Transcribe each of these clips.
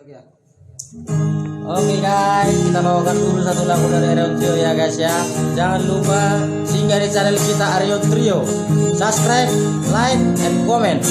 Oke guys, kita bawakan dulu satu lagu dari Aryo Trio ya guys ya. Jangan lupa singgah di channel kita Aryo Trio. Subscribe, like, and comment.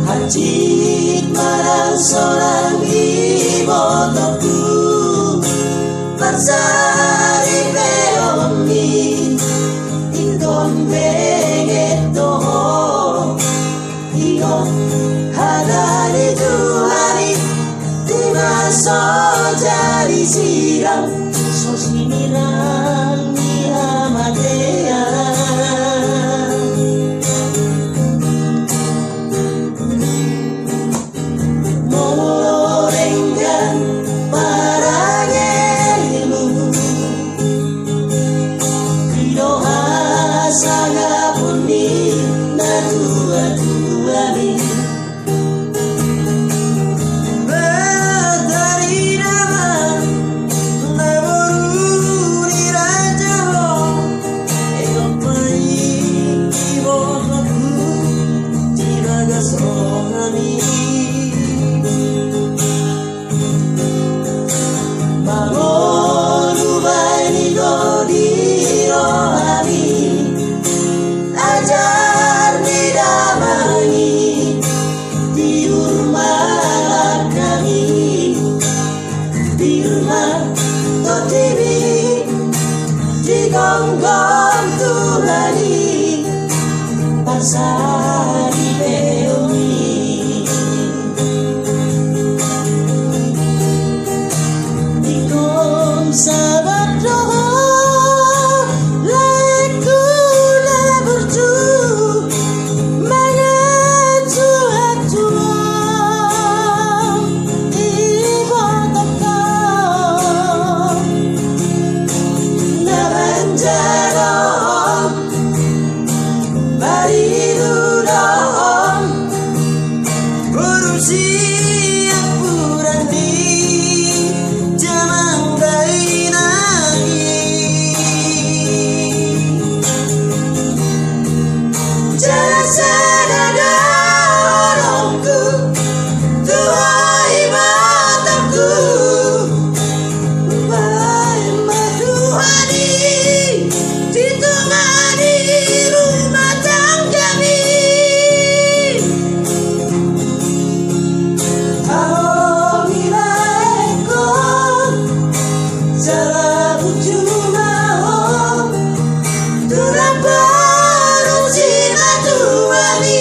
Hajit marang seorang ibotoku Parsari peomi Indon bengeto Iyo hadari Tuhani Dimaso jari siram Sosinirang ihamatea Gonggong Tuhani Parsari peomi Dikom sahabat doa Laiku na berju Mengaju hatuan Ibu tokong Nabanjarong Barirudong Berusia purani Jamang dainagi Jasa dada orangku Tuai mataku Baik Tuhani ditemani rumah tangga kami. Kalau milaikum salah cuma turap baru batu kami.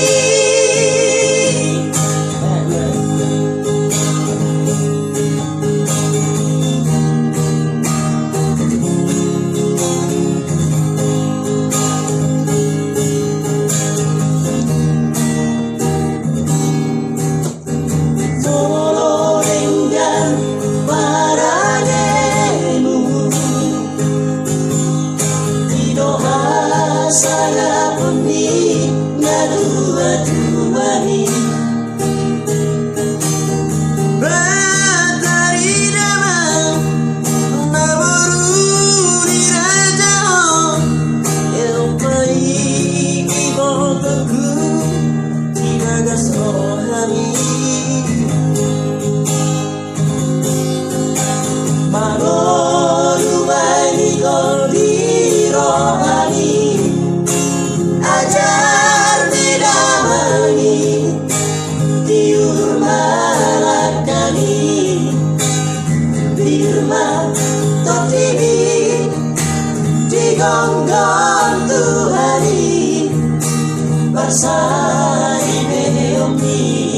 Saya puni ngadua-duani Batari damang Naboru di raja Elpai ibotoku Tiga sohani Manoru baini goli rohani Ajar didamangi Tiur malakani Birma totibi Digonggong Tuhani Parsari peomi